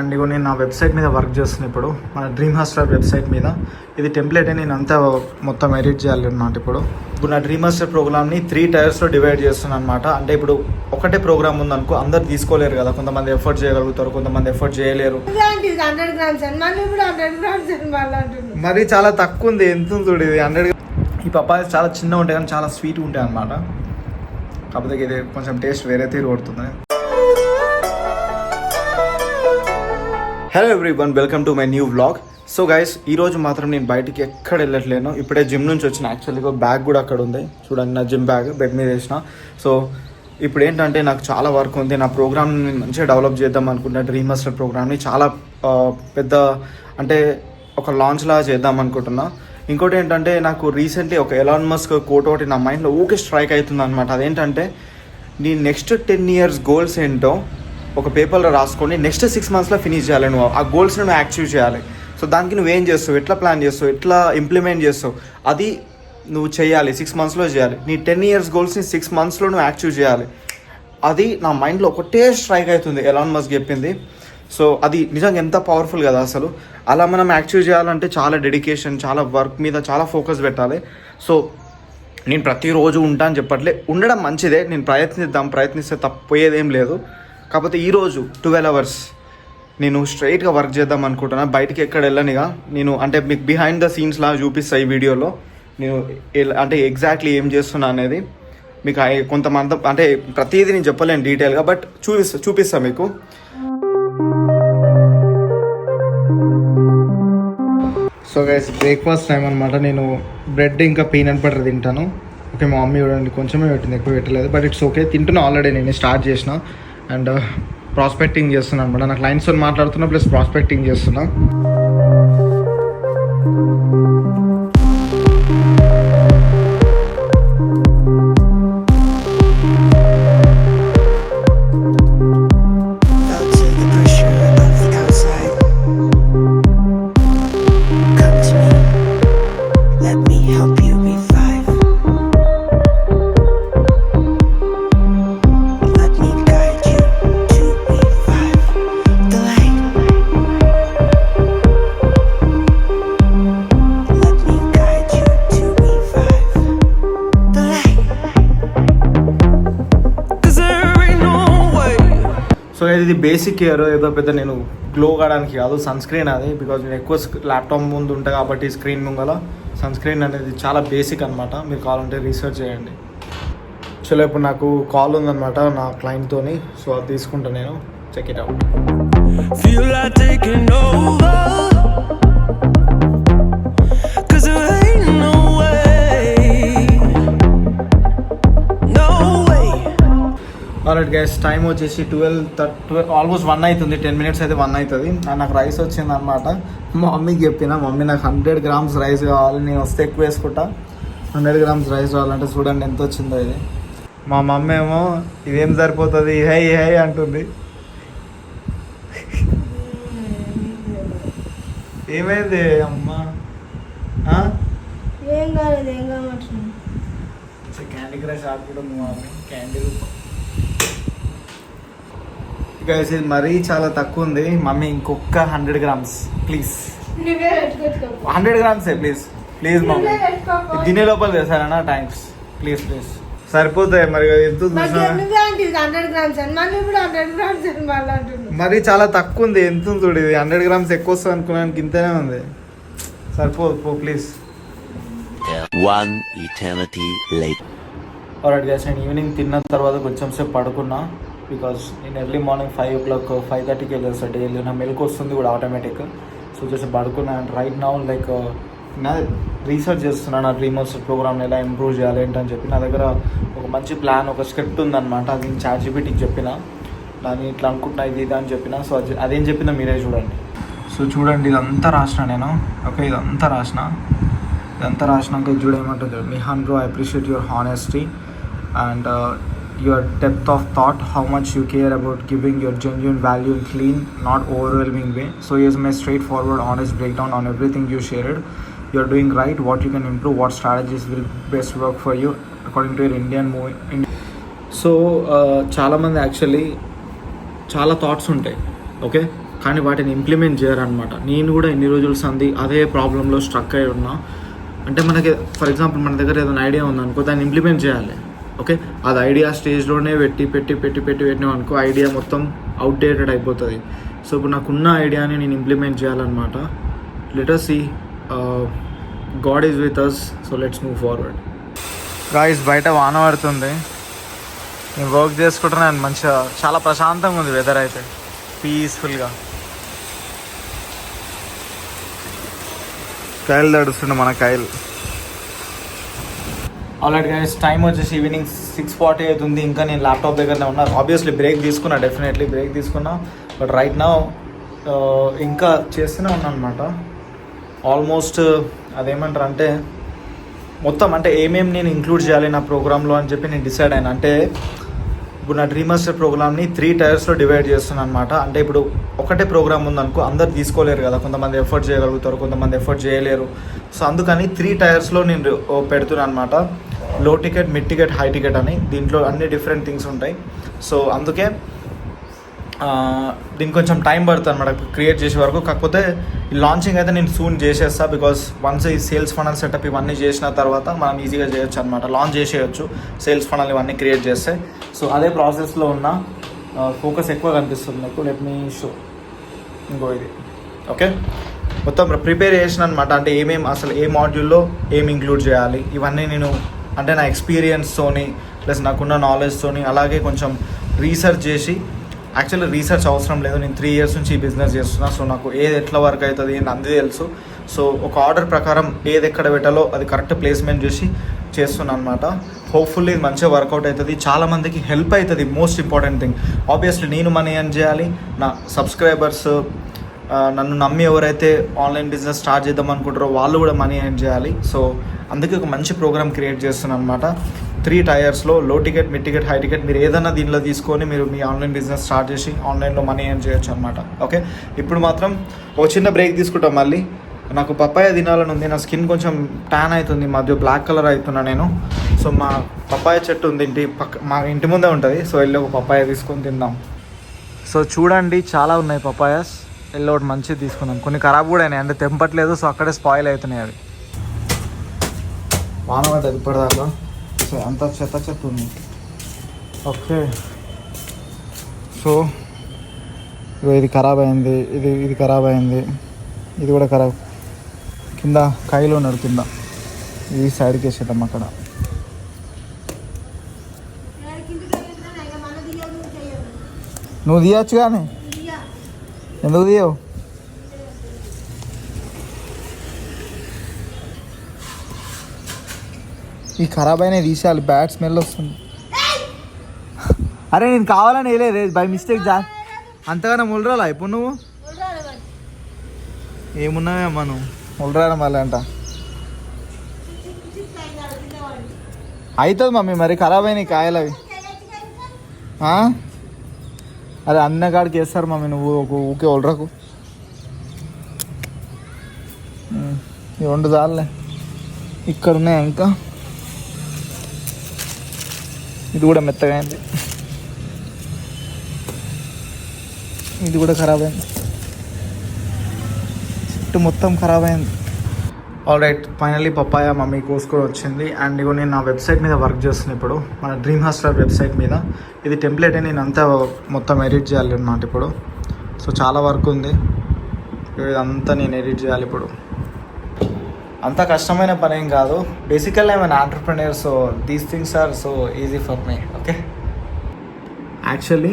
And ఇగో నేను నా website మీద వర్క్ చేస్తున్నాను ఇప్పుడు, మన డ్రీమ్ హాస్టర్ వెబ్సైట్ మీద. ఇది టెంప్లెట్ నేను అంతా మొత్తం ఎడిట్ చేయాలి అన్నమాట. ఇప్పుడు నా డ్రీమ్ హాస్టర్ ప్రోగ్రామ్ని 3 టైర్స్లో డివైడ్ చేస్తున్నాను అనమాట. అంటే ఇప్పుడు ఒకటే ప్రోగ్రామ్ ఉందనుకో, అందరు తీసుకోలేరు కదా, కొంతమంది ఎఫర్ట్ చేయగలుగుతారు, కొంతమంది ఎఫర్ట్ చేయలేరు. మరి చాలా తక్కువ ఉంది, ఎంత ఉంది చూడు ఇది 100. ఈ పప్పాయ చాలా చిన్నగా ఉంటాయి కానీ చాలా స్వీట్గా ఉంటాయి అనమాట. కాకపోతే ఇది కొంచెం టేస్ట్ వేరే తీరు కొడుతుంది. Hello everyone, welcome to my new vlog. So guys, ఈరోజు మాత్రం నేను బయటికి ఎక్కడ వెళ్ళట్లేను. ఇప్పుడే జిమ్ నుంచి వచ్చిన. యాక్చువల్గా బ్యాగ్ కూడా అక్కడ ఉంది చూడండి, నా జిమ్ బ్యాగ్ బెడ్ మీద వేసిన. సో ఇప్పుడు ఏంటంటే నాకు చాలా వర్క్ ఉంది. నా ప్రోగ్రామ్ని మంచిగా డెవలప్ చేద్దాం అనుకుంటున్నా. డ్రీమ్ మాస్టర్ ప్రోగ్రామ్ని చాలా పెద్ద, అంటే ఒక లాంచ్ లాగా చేద్దాం అనుకుంటున్నా. ఇంకోటి ఏంటంటే నాకు రీసెంట్లీ ఒక ఎలాన్ మస్క్ కోట్ ఒకటి నా మైండ్లో ఊకే స్ట్రైక్ అవుతుంది అనమాట. అదేంటంటే నీ నెక్స్ట్ 10 years గోల్స్ ఏంటో ఒక పేపర్లో రాసుకొని నెక్స్ట్ 6 monthsలో ఫినిష్ చేయాలి. నువ్వు ఆ గోల్స్ని నువ్వు అచీవ్ చేయాలి. సో దానికి నువ్వేం చేస్తావు, ఎట్లా ప్లాన్ చేస్తావు, ఎట్లా ఇంప్లిమెంట్ చేస్తావు, అది నువ్వు చేయాలి. 6 monthsలో చేయాలి. నీ 10 years గోల్స్ని 6 monthsలో నువ్వు అచీవ్ చేయాలి. అది నా మైండ్లో ఒకటే స్ట్రైక్ అవుతుంది ఎలాన్ మస్క్ చెప్పింది. సో అది నిజంగా ఎంత పవర్ఫుల్ కదా అసలు. అలా మనం అచీవ్ చేయాలంటే చాలా డెడికేషన్, చాలా వర్క్ మీద చాలా ఫోకస్ పెట్టాలి. సో నేను ప్రతిరోజు ఉంటాను చెప్పట్లే, ఉండడం మంచిదే. నేను ప్రయత్నిస్తే తప్పోయేదేం లేదు. కాకపోతే ఈరోజు 12 hours నేను స్ట్రైట్గా వర్క్ చేద్దాం అనుకుంటున్నా. బయటికి ఎక్కడ వెళ్ళనిగా నేను, అంటే మీకు బిహైండ్ ద సీన్స్ లాగా చూపిస్తా ఈ వీడియోలో. నేను అంటే ఎగ్జాక్ట్లీ ఏం చేస్తున్నా అనేది మీకు కొంతమంది, అంటే ప్రతిదీ నేను చెప్పలేను డీటెయిల్గా, బట్ చూపిస్తా మీకు. సో గైస్, బ్రేక్ఫాస్ట్ టైం అనమాట. నేను బ్రెడ్ ఇంకా పీనట్ బటర్ తింటాను. ఓకే, మా మమ్మీ చూడండి కొంచెమే పెట్టింది, ఎక్కువ పెట్టలేదు, బట్ ఇట్స్ ఓకే. తింటున్నా ఆల్రెడీ, నేను స్టార్ట్ చేసిన. అండ్ ప్రాస్పెక్టింగ్ చేస్తున్నా అనమాట. నాకు క్లయింట్స్తో మాట్లాడుతున్నా, ప్లస్ ప్రాస్పెక్టింగ్ చేస్తున్నా. సో ఇది బేసిక్ కేర్, ఏదో పెద్ద నేను గ్లో కావడానికి కాదు. సన్ స్క్రీన్ అది, బికాజ్ నేను ఎక్కువ ల్యాప్టాప్ ముందు ఉంటాను కాబట్టి స్క్రీన్ ముంగల సన్ స్క్రీన్ అనేది చాలా బేసిక్ అనమాట. మీరు కావాలంటే రీసెర్చ్ చేయండి. చలో, ఇప్పుడు నాకు కాల్ ఉందన్నమాట నా క్లయింట్తోని. సో అది తీసుకుంటా నేను. Check it out. Already gas time వచ్చేసి 12 ఆల్మోస్ట్ 1 అవుతుంది. 10 minutes అయితే 1 అవుతుంది. నాకు రైస్ వచ్చింది అనమాట. మా మమ్మీకి చెప్పిన, మమ్మీ నాకు 100 grams రైస్ కావాలి, నేను వస్తే ఎక్కువ వేసుకుంటా. 100 grams రైస్ కావాలంటే చూడండి ఎంత వచ్చిందో ఇది. మా మమ్మీ ఏమో ఇదేం సరిపోతుంది, హై హై అంటుంది. ఏమైంది అమ్మా? క్యాండీ క్రష్ ఆడుకుంటుంది మా మమ్మీ. క్యాండీ గైస్, ఇది మరీ చాలా తక్కువ ఉంది. మమ్మీ ఇంకొక 100 grams please. 100 grams please please mummy. తినే లోపల చేశారన్నా, థ్యాంక్స్ ప్లీజ్ ప్లీజ్. సరిపోతాయి మరి, ఎంత మరి చాలా తక్కువ ఉంది. ఎంత ఉంది చూడు, ఇది 100 grams ఎక్కువ వస్తుంది అనుకున్నానికి ఇంతనే ఉంది. సరిపోదు ప్లీజ్. ఆల్రైట్ గైస్, నేను ఈవినింగ్ తిన్న తర్వాత కొంచెం సేపు పడుకున్నా. బికాజ్ నేను ఎర్లీ మార్నింగ్ 5 o'clock 5:30కి వెళ్ళేస్తాను డైలీ. నా మెలకు వస్తుంది కూడా ఆటోమేటిక్. సో జస్ట్ పడుకున్నా. అండ్ రైట్ నౌ లైక్ నా రీసెర్చ్ చేస్తున్నాను, నా డ్రీమ్ మాస్టర్ ప్రోగ్రామ్ని ఎలా ఇంప్రూవ్ చేయాలి ఏంటని చెప్పి. నా దగ్గర ఒక మంచి ప్లాన్, ఒక స్క్రిప్ట్ ఉందన్నమాట. అది నేను ChatGPTకి చెప్పిన, దాన్ని ఇట్లా అనుకుంటున్నా ఇది అని చెప్పిన. సో అదేం చెప్పినా మీరే చూడండి. సో చూడండి, ఇదంతా రాసిన నేను. ఓకే, ఇదంతా రాసినాక చూడేమంటుంది, Nihan bro, I appreciate your honesty and your depth of thought, how much you care about giving your genuine value in clean, not overwhelming way. So here's my straightforward, honest breakdown on everything you shared. You're doing right, what you can improve, what strategies will best work for you according to your Indian movie. So చాలామంది actually చాలా thoughts ఉంటాయి. Okay, కానీ వాటిని implement చేయరనమాట. నేను కూడా ఎన్ని రోజులు సంది అదే ప్రాబ్లంలో స్ట్రక్ అయి ఉన్నా. అంటే మనకి ఫర్ ఎగ్జాంపుల్ మన దగ్గర ఏదైనా ఐడియా ఉందనుకో, దాన్ని ఇంప్లిమెంట్ చేయాలి. ఓకే, అది ఐడియా స్టేజ్లోనే పెట్టినాం అనుకో, ఐడియా మొత్తం అవుట్డేటెడ్ అయిపోతుంది. సో ఇప్పుడు నాకున్న ఐడియాని నేను ఇంప్లిమెంట్ చేయాలన్నమాట. Let us see, God is with us, so let's move forward. Guys, బయట వాన పడుతుంది, నేను వర్క్ చేసుకుంటున్నాను. మంచిగా చాలా ప్రశాంతంగా ఉంది వెదర్ అయితే, పీస్ఫుల్గా. కాయలు తడుస్తుండే మన కాయలు. ఆల్రెడీ గైస్, టైం వచ్చేసి ఈవినింగ్ 6:40 అవుతుంది. ఇంకా నేను ల్యాప్టాప్ దగ్గరనే ఉన్నా. ఆబ్వియస్లీ బ్రేక్ తీసుకున్నా, డెఫినెట్లీ బ్రేక్ తీసుకున్నా. బట్ రైట్ నౌ ఇంకా చేస్తూనే ఉన్నాను అనమాట. ఆల్మోస్ట్ అదేమంటారు అంటే మొత్తం అంటే ఏమేమి నేను ఇంక్లూడ్ చేయాలి నా ప్రోగ్రాంలో అని చెప్పి నేను డిసైడ్ అయినా. అంటే ఇప్పుడు నా డ్రీమ్ మాస్టర్ ప్రోగ్రామ్ని 3 టైర్స్లో డివైడ్ చేస్తున్నాను అనమాట. అంటే ఇప్పుడు ఒకటే ప్రోగ్రామ్ ఉందనుకో, అందరు తీసుకోలేరు కదా, కొంతమంది ఎఫర్ట్ చేయగలుగుతారు, కొంతమంది ఎఫర్ట్ చేయలేరు. సో అందుకని 3 టైర్స్లో నేను పెడుతున్నాను అనమాట. లో ticket, mid ticket, high ticket అని. దీంట్లో అన్ని డిఫరెంట్ థింగ్స్ ఉంటాయి. సో అందుకే దీనికి కొంచెం టైం పడుతుంది అనమాట క్రియేట్ చేసే వరకు. కాకపోతే ఈ లాంచింగ్ అయితే నేను సూన్ చేసేస్తా, బికాస్ వన్స్ ఈ సేల్స్ ఫనల్ సెటప్ ఇవన్నీ చేసిన తర్వాత మనం ఈజీగా చేయొచ్చు అనమాట. లాంచ్ చేసేయచ్చు సేల్స్ ఫనల్ ఇవన్నీ క్రియేట్ చేస్తే. సో అదే ప్రాసెస్లో ఉన్న ఫోకస్ ఎక్కువ కనిపిస్తుంది నాకు. లెట్ మీ షో ఇంకో ఇది. ఓకే, మొత్తం ప్రిపేర్ చేసిన అనమాట. అంటే అసలు ఏ మాడ్యూల్లో ఏం ఇంక్లూడ్ చేయాలి ఇవన్నీ నేను అంటే నా ఎక్స్పీరియన్స్తోని ప్లస్ నాకున్న నాలెడ్జ్తోని, అలాగే కొంచెం రీసెర్చ్ చేసి. యాక్చువల్లీ రీసెర్చ్ అవసరం లేదు, నేను 3 years నుంచి ఈ బిజినెస్ చేస్తున్నా. సో నాకు ఏది ఎట్లా వర్క్ అవుతుంది అని అందరికీ తెలుసు. సో ఒక ఆర్డర్ ప్రకారం ఏది ఎక్కడ పెట్టాలో అది కరెక్ట్ ప్లేస్మెంట్ చేసి చేస్తున్నాను అనమాట. హోప్ఫుల్లీ ఇది మంచిగా వర్కౌట్ అవుతుంది, చాలామందికి హెల్ప్ అవుతుంది. మోస్ట్ ఇంపార్టెంట్ థింగ్, ఆబ్వియస్లీ నేను మనీ ఎర్న్ చేయాలి, నా సబ్స్క్రైబర్స్ నన్ను నమ్మి ఎవరైతే ఆన్లైన్ బిజినెస్ స్టార్ట్ చేద్దాం అనుకుంటారో వాళ్ళు కూడా మనీ ఎర్న్ చేయాలి. సో అందుకే ఒక మంచి ప్రోగ్రామ్ క్రియేట్ చేస్తున్నాను అనమాట. 3 టైర్స్లో లో ticket, mid ticket, high ticket. మీరు ఏదైనా దీనిలో తీసుకొని మీరు మీ ఆన్లైన్ బిజినెస్ స్టార్ట్ చేసి ఆన్లైన్లో మనీ ఎర్న్ చేయొచ్చు అనమాట. ఓకే, ఇప్పుడు మాత్రం ఒక చిన్న బ్రేక్ తీసుకుంటాం. మళ్ళీ నాకు పప్పాయ తినాలని ఉంది. నా స్కిన్ కొంచెం ట్యాన్ అవుతుంది, మధ్య బ్లాక్ కలర్ అవుతున్నా నేను. సో మా పప్పాయ చెట్టు ఉంది మా ఇంటి ముందే ఉంటుంది. సో వెళ్ళి ఒక పప్పాయ తీసుకొని తిందాం. సో చూడండి, చాలా ఉన్నాయి పప్పాయస్. వెళ్ళి ఒకటి మంచిది తీసుకుందాం. కొన్ని ఖరాబ్ కూడా అయినాయి, అంటే తెంపట్లేదు. సో అక్కడే స్పాయిల్ అవుతున్నాయి అవి. వాన పడ్డది ఇప్పటిదాకా, సో అంత చెత్త ఉంది. ఓకే, సో ఇది ఖరాబ్ అయింది, ఇది ఖరాబ్ అయింది, ఇది కూడా ఖరాబ్. కింద కాయలు ఉన్నాడు, కింద ఈ సైడ్కి వేసేద్దాం. అక్కడ నువ్వు తీయచ్చు కానీ ఎందుకు తీయవు? ఈ ఖరాబ్ అయినా తీసేయాలి, బ్యాడ్ స్మెల్ వస్తుంది. అరే నేను కావాలని వేయలేదు, బై మిస్టేక్ అంతగానో ముళ్ళరాలా ఇప్పుడు నువ్వు? ఏమున్నావమ్మా నువ్వు ముళ్ళరాల మళ్ళీ అంట. అవుతుంది మమ్మీ, మరి ఖరాబ్ అయినాయి కాయలు అవి. అరే అన్న కాడికి వేస్తారు మమ్మీ, నువ్వు ఊకే ఒళ్ళరాకు. ఈ 2 చాలులే, ఇక్కడ ఉన్నాయా ఇంకా? ఇది కూడా మెత్తగా అయింది, ఇది కూడా ఖరాబ్ అయింది, చెట్టు మొత్తం ఖరాబ్ అయింది. All right, finally papaya mummy కోసుకొని వచ్చింది. అండ్ ఇగో నేను నా వెబ్సైట్ మీద వర్క్ చేస్తున్నాను ఇప్పుడు, మన డ్రీమ్ హాస్టర్ వెబ్సైట్ మీద. ఇది టెంప్లెట్ నేను అంతా మొత్తం ఎడిట్ చేయాలి అన్నమాట ఇప్పుడు. సో చాలా వర్క్ ఉంది, ఇదంతా నేను ఎడిట్ చేయాలి ఇప్పుడు. అంత కష్టమైన పని ఏం కాదు, basically I'm an entrepreneur. So these things are so easy for me. Okay, actually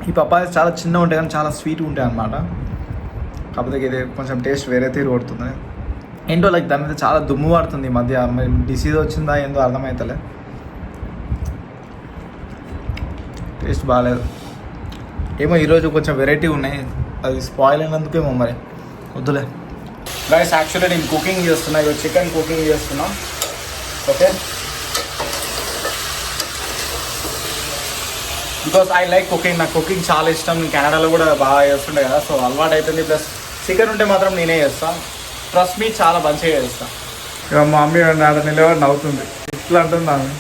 ఈ పప్పాయ చాలా చిన్నగా ఉంటాయి కానీ చాలా స్వీట్గా ఉంటాయి అన్నమాట. కాకపోతే ఇది కొంచెం టేస్ట్ వేరే తీరు కొడుతుంది. ఏంటో లైక్ దాని మీద చాలా దుమ్ము పడుతుంది ఈ మధ్య, డిసీజ్ వచ్చిందా ఏందో అర్థమవుతలే, టేస్ట్ బాగాలేదు ఏమో. ఈరోజు కొంచెం వెరైటీ ఉన్నాయి, అది స్పాయిల్ అయినందుకేమో మరి, వద్దులే. గైస్ యాక్చువల్లీ నేను కుకింగ్ చేస్తున్నా, ఇక చికెన్ కుకింగ్ చేస్తున్నా. Okay, because I like cooking, నాకు కుకింగ్ చాలా ఇష్టం. నేను కెనడాలో కూడా బాగా చేస్తుండే కదా, సో అలవాటు అయిపోయింది. ప్లస్ చికెన్ ఉంటే మాత్రం నేనే చేస్తాను, ట్రస్ట్ మీ, చాలా మంచిగా చేస్తాను. ఇక మా మమ్మీ నిలబడి నవ్వుతుంది, ఇట్లా అంటుంది ఆమె.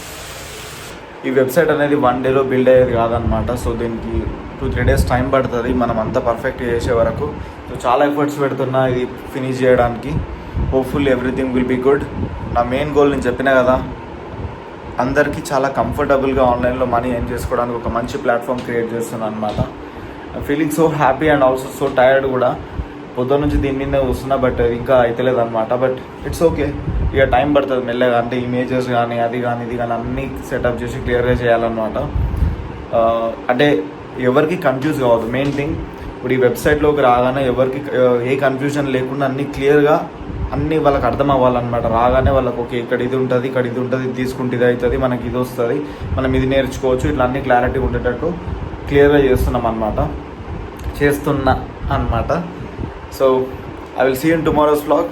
ఈ వెబ్సైట్ అనేది 1 డేలో బిల్డ్ అయ్యేది కాదనమాట. సో దీనికి 2-3 డేస్ టైం పడుతుంది మనం అంతా పర్ఫెక్ట్ చేసే వరకు. సో చాలా ఎఫర్ట్స్ పెడుతున్నా ఇది ఫినిష్ చేయడానికి. Hopefully everything will be good. నా మెయిన్ గోల్ నేను చెప్పినా కదా, అందరికీ చాలా కంఫర్టబుల్గా ఆన్లైన్లో మనీ ఎర్న్ చేసుకోవడానికి ఒక మంచి ప్లాట్ఫామ్ క్రియేట్ చేస్తున్నాను అనమాట. Feeling so happy and also so tired కూడా. పొద్దున్న నుంచి దీని మీద వస్తున్నా బట్ ఇంకా అవుతలేదు అనమాట. బట్ ఇట్స్ ఓకే, ఇక టైం పడుతుంది మెల్లగా. అంటే ఇమేజెస్ కానీ అది కానీ ఇది కానీ అన్నీ సెటప్ చేసి క్లియర్గా చేయాలన్నమాట. అంటే ఎవరికి కన్ఫ్యూజ్ కావద్దు. మెయిన్ థింగ్ ఇప్పుడు ఈ వెబ్సైట్లోకి రాగానే ఎవరికి ఏ కన్ఫ్యూజన్ లేకుండా అన్నీ క్లియర్గా అన్నీ వాళ్ళకి అర్థం అవ్వాలన్నమాట. రాగానే వాళ్ళకి ఓకే ఇక్కడ ఇది ఉంటుంది, ఇక్కడ ఇది ఉంటుంది, ఇది తీసుకుంటే ఇది అవుతుంది, మనకి ఇది వస్తుంది, మనం ఇది నేర్చుకోవచ్చు, ఇట్లా అన్నీ క్లారిటీ ఉండేటట్టు క్లియర్గా చేస్తున్నా అనమాట. So I will see in tomorrow's vlog.